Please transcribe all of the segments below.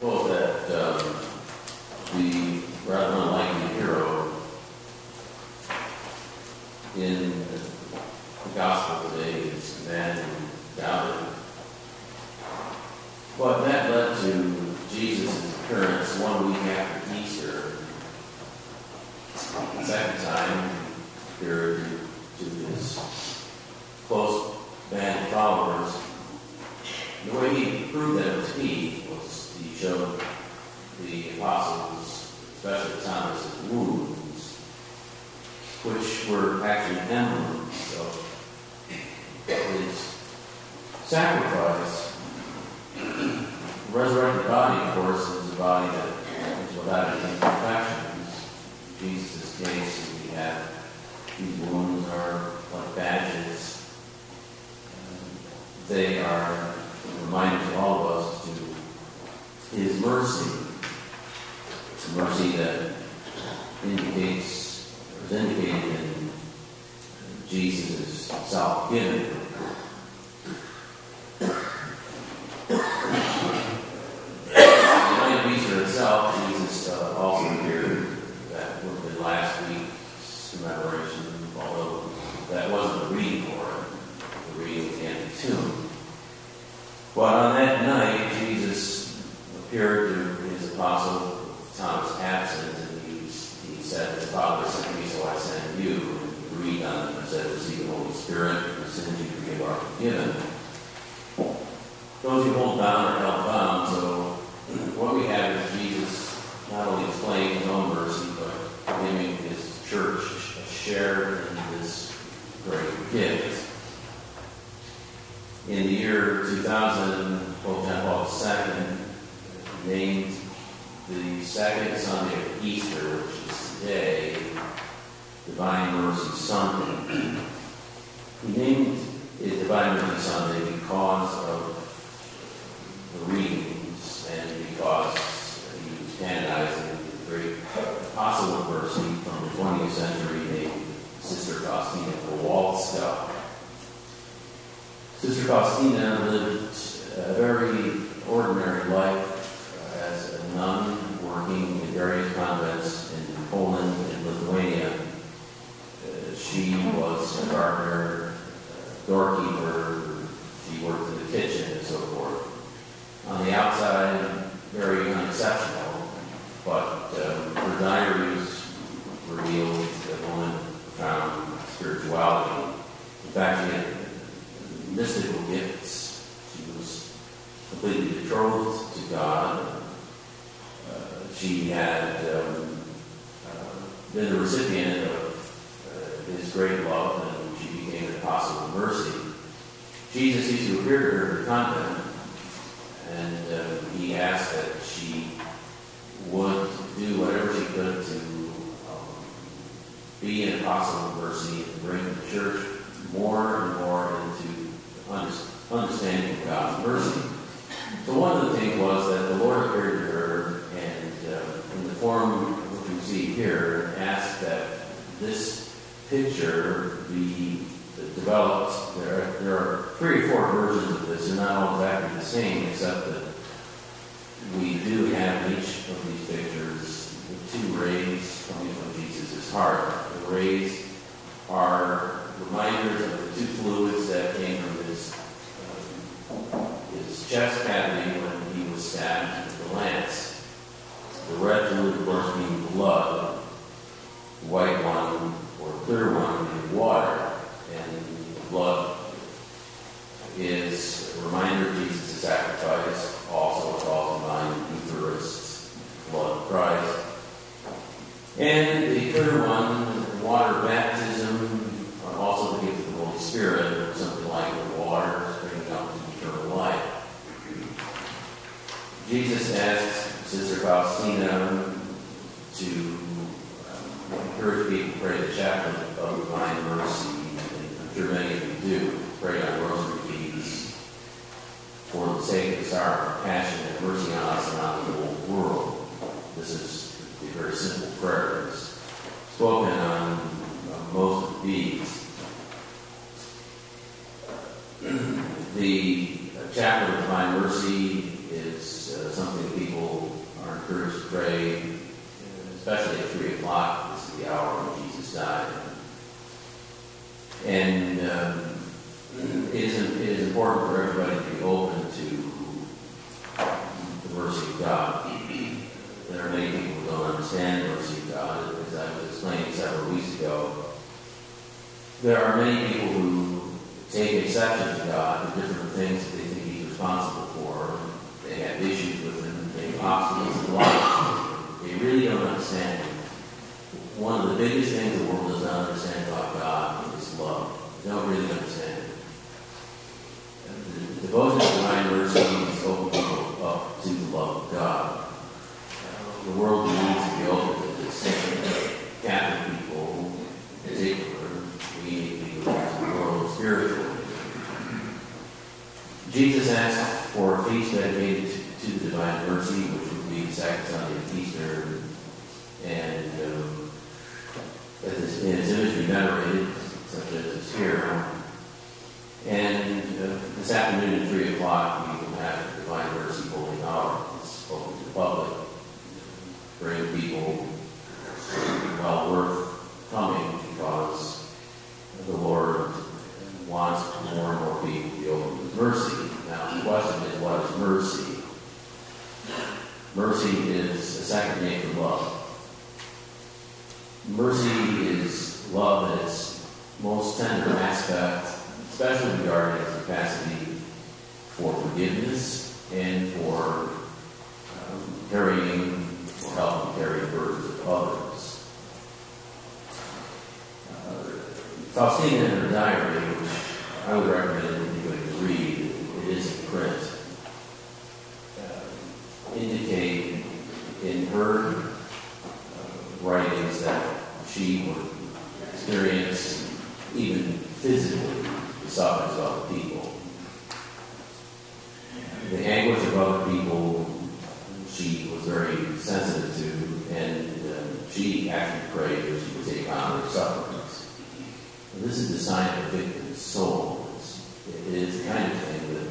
quote that the rather unlikely hero in the gospel today is a man who doubted. But that led to Jesus' appearance 1 week after Easter. The second time, he appeared to his close band of followers. The way he proved that it was he showed the apostles, especially Thomas' wounds, which were actually emblems of his sacrifice. The resurrected body, of course, is a body that is without any imperfections. In Jesus' case, we have these wounds are like badges. They are reminders to all of us to his mercy. It's a mercy that is indicated in Jesus' self-giving. The night of Easter itself, Jesus also appeared. That would have been last week's commemoration, although that wasn't the reading for it. The reading was the empty tomb. But on that night, Jesus appeared to his apostle Thomas absent, and he said, "The Father sent me, so I sent you." And he breathed on him and said, "Receive the Holy Spirit, the sins you forgive are forgiven." Those who hold bound are held bound. So what we have is Jesus not only displaying his own mercy, but giving his church a share in this great gift. In the year 2000, Pope John Paul II named the second Sunday of Easter, which is today, Divine Mercy Sunday. He named it Divine Mercy Sunday because of the readings and because he was canonizing the great apostle of mercy from the 20th century named Sister Faustina Kowalska. Sister Faustina lived a very ordinary life as a nun working in various convents in Poland and Lithuania. She was a gardener, doorkeeper, she worked in the kitchen and so forth. On the outside, very unexceptional, but her diaries revealed that woman found spirituality. In fact, she had mystical gifts. She was completely betrothed to God. She had been the recipient of his great love, and she became an apostle of mercy. Jesus used to appear to her in the convent, and he asked that she would do whatever she could to be an apostle of mercy and bring the church more and more into understanding of God's mercy. So one of the things was that the Lord appeared to her, and in the form which we see here, asked that this picture be developed. There are 3 or 4 versions of this. They're not all exactly the same, except that we do have in each of these pictures the 2 rays coming from Jesus' heart. The rays are reminders of the 2 fluids that came from his chest cavity when he was stabbed with the lance. The red fluid, of course, being blood. The white one, or clear one, being water. And the blood is a reminder of Jesus' sacrifice, also calls to mind the Eucharist, blood of Christ. And the clear one, water baptism, also the gift of the Holy Spirit, something like the water bringing up to eternal life. Jesus asked Sister Faustina to encourage people to pray the chaplet of Divine Mercy, and I'm sure many of you do. Pray on rosary beads for the sake of the sorrow and passion and mercy on us and on the whole world. This is a very simple prayer. It's spoken on most of the beads. The chaplet of Divine Mercy is something people pray, especially at 3 o'clock. This is the hour when Jesus died. And it is important for everybody to be open to the mercy of God. There are many people who don't understand the mercy of God. As I was explaining several weeks ago, there are many people who take exception to God for different things that they think He's responsible for. They have issues with Him. They have obstacles in life. They really don't understand Him. One of the biggest things the world does not understand about God is love. They don't really understand it. The devotion to divine mercy is open people up to the love of God. The world needs to be open to this. Catholic people, in particular, we need to be open to the world spiritually. Jesus asked for a feast dedicated to the divine mercy, which would be the second Sunday of Easter, and that in His image be venerated, such as is here. And this afternoon at 3 o'clock, we will have the Divine Mercy Holy Hour. It's open to the public. Bring people, well worth coming, because the Lord wants more and more people to be open to His mercy. Now, the question is, what is mercy? Mercy is a second name for love. Mercy is love in its most tender aspect, especially regarding its capacity for forgiveness and for carrying or helping carry the burdens of others. Faustina, in her diary, which I would recommend anybody to read, it is in print, indicate in her writings that she would experience, even physically, the sufferings of other people. The anguish of other people she was very sensitive to, and she actually prayed that she would take on their sufferings. And this is the sign of a victim's soul. It is the kind of thing that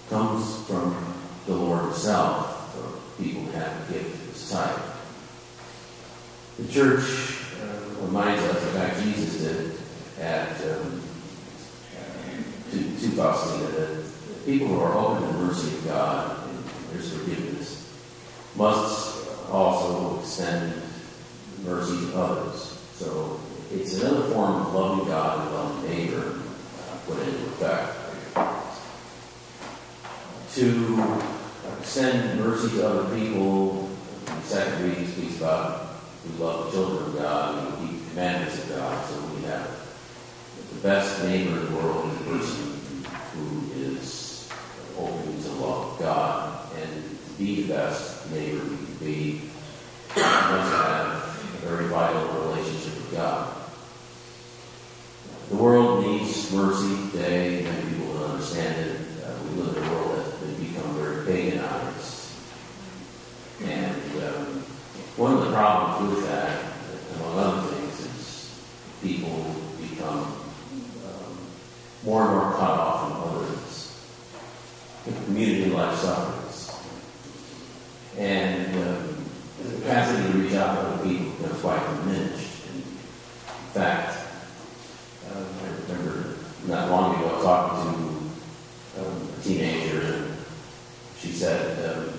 comes from the Lord Himself for people to have a gift of this type. The Church reminds us, in fact, Jesus did at to Faustina, that people who are open to the mercy of God and His forgiveness must also extend mercy to others. So it's another form of loving God and loving neighbor put into effect. To extend mercy to other people, the second reading speaks about we love the children of God and we keep the commandments of God. So we have the best neighbor in the world is the person who is open to the love of God. And to be the best neighbor you can be, you must have a very vital relationship with God. The world needs mercy today. Many people don't understand it. We live in a world that's become very paganized. And one of the problems with that, among other things, is people become more and more cut off from others. The community life suffers. And the capacity to reach out to other people becomes quite diminished. In fact, I remember not long ago talking to a teenager, and she said,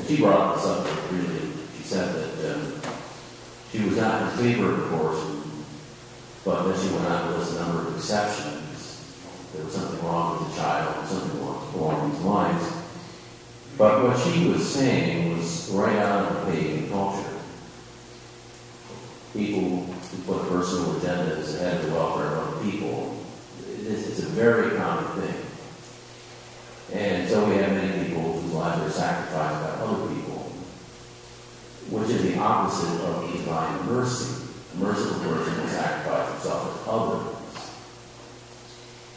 she brought up the subject really. She said that she was not in favor of abortion, but then she went on to list a number of exceptions. There was something wrong with the child, something along these lines. But what she was saying was right out of the pagan culture. People who put personal agendas ahead of the welfare of other people, it's a very common thing. And so we have many people whose lives are sacrificed by other people, which is the opposite of divine mercy. A merciful person will sacrifice himself for others.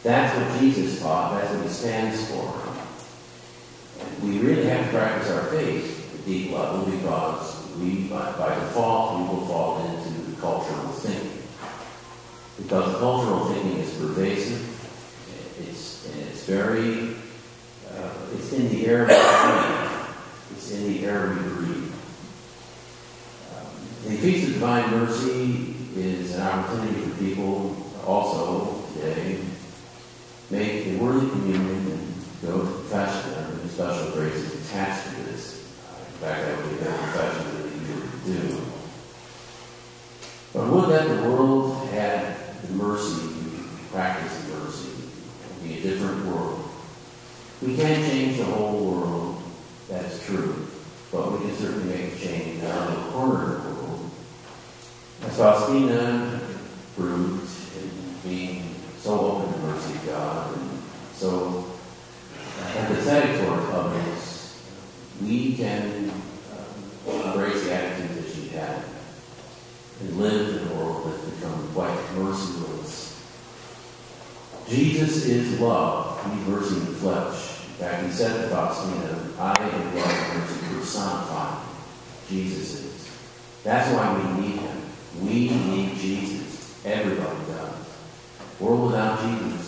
That's what Jesus taught. That's what He stands for. And we really have to practice our faith at a deep level, because we, by default, we will fall into cultural thinking. Because cultural thinking is pervasive. It's very, it's in the air we breathe. It's in the air we breathe. divine mercy is an opportunity for people also today make a worthy communion and go to confession. There are special graces attached to this. In fact, that would be a confession that you would do. But would that the world had the mercy, practice mercy, it would be a different world. We can't change the whole world, that's true, but we can certainly make a change out of the corner of the world. As Faustina proved in being so open to the mercy of God and so empathetic toward others, we can embrace the attitude that she had and live in a world that's become quite merciless. Jesus is love. He's mercy in the flesh. In fact, he said to Faustina, I am love and mercy personified. Jesus is. That's why we need him. We need Jesus. Everybody does. A world without Jesus